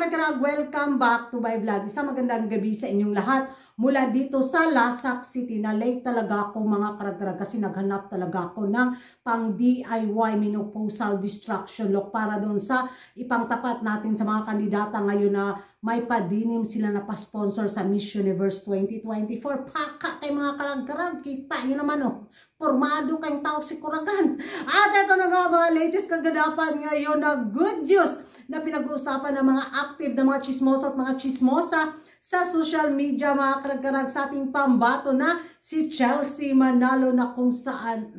karag-karag, welcome back to my vlog. Isang magandang gabi sa inyong lahat. Mula dito sa Lasak City, na late talaga ako mga karag-karag kasi naghanap talaga ako ng pang DIY menopausal destruction look para doon sa ipangtapat natin sa mga kandidata ngayon na may padinim sila na pa-sponsor sa Miss Universe 2024. Paka kay mga karag-karag, kita nyo naman oh. Formado kayong tao si Kuragan. At ito na nga mga latest kaganapan ngayon na good news na pinag-uusapan ng mga active na mga chismosa at mga chismosa sa social media mga karag-karag sa ating pambato na si Chelsea Manalo na kung saan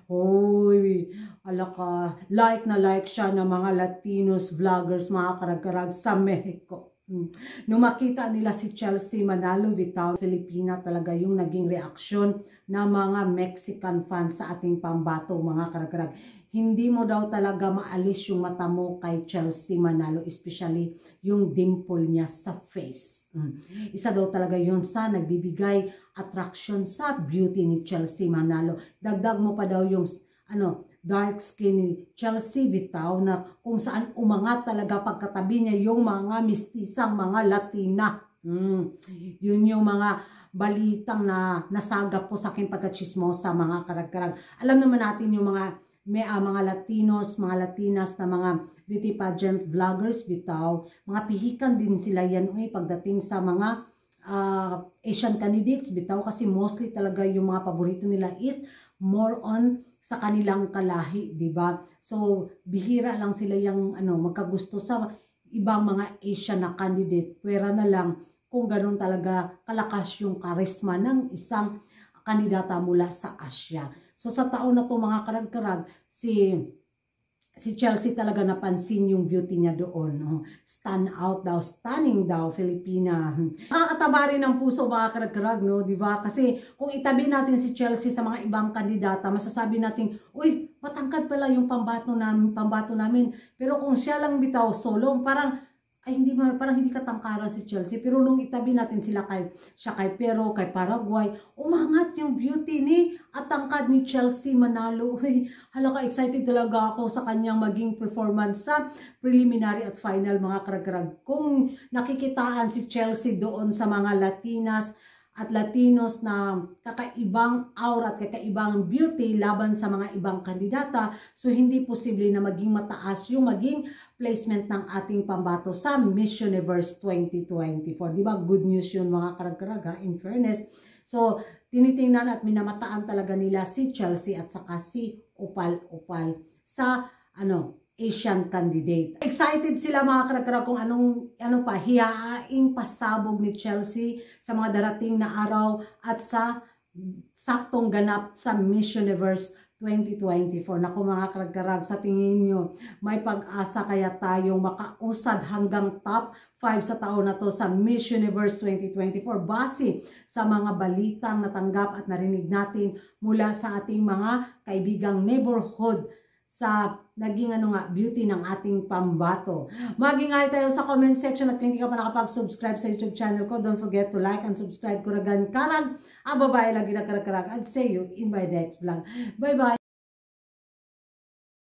Hoy, alaka, like na like siya ng mga Latinos vloggers mga karag-karag sa Mexico. Nung makita nila si Chelsea Manalo bitaw, Filipina talaga yung naging reaksyon ng mga Mexican fans sa ating pambato mga karag-karag. Hindi mo daw talaga maalis yung mata mo kay Chelsea Manalo, especially yung dimple niya sa face. Isa daw talaga yun sa nagbibigay attraction sa beauty ni Chelsea Manalo. Dagdag mo pa daw yung dark skin ni Chelsea bitaw na kung saan umangat talaga pagkatabi niya yung mga mistisang mga Latina. Yun yung mga balitang na nasagap po sa akin pagkachismosa mga karag-karag. Alam naman natin yung mga Latinos, mga Latinas na mga beauty pageant vloggers bitaw, mga pihikan din sila yan pagdating sa mga Asian candidates bitaw kasi mostly talaga yung mga paborito nila is more on sa kanilang kalahi, di ba? So bihira lang sila yung magkagusto sa ibang mga Asian na candidate. Pwera na lang kung ganun talaga kalakas yung karisma ng isang kandidata mula sa Asia. So sa taon na to mga karag-karag, si Chelsea talaga napansin yung beauty niya doon. Stand out daw, stunning daw, Filipina. Nakakataba rin ng puso mga karag-karag, no? Diba? Kasi kung itabi natin si Chelsea sa mga ibang kandidata, masasabi natin, uy, matangkad pala yung pambato namin. Pero kung siya lang bitaw solo, parang hindi katangkaran si Chelsea. Pero nung itabi natin sila kay Pero, kay Paraguay, umangat yung beauty ni at tangkad ni Chelsea Manalo. Halaka, excited talaga ako sa kanyang maging performance sa preliminary at final mga karag-karag. Kung nakikitaan si Chelsea doon sa mga Latinas at Latinos na kakaibang aura at kakaibang beauty laban sa mga ibang kandidata, so hindi posible na maging mataas yung maging placement ng ating pambato sa Miss Universe 2024. Diba? Good news yun mga karag-karag in fairness. So, tinitingnan at minamataan talaga nila si Chelsea at saka si Opal sa Asian candidate. Excited sila mga karag-karag kung hihaing pasabog ni Chelsea sa mga darating na araw at sa saktong ganap sa Miss Universe 2024. Naku mga karag-karag, sa tingin nyo, may pag-asa kaya tayong makausad hanggang top 5 sa taon na to sa Miss Universe 2024 base sa mga balitang natanggap at narinig natin mula sa ating mga kaibigang neighborhood sa naging beauty ng ating pambato. Mag-ingay tayo sa comment section at kung hindi ka pa nakapag-subscribe sa YouTube channel ko, don't forget to like and subscribe. Kuragan Karag, babae lagi na karag-karag. I'd see you in my next vlog. Bye-bye!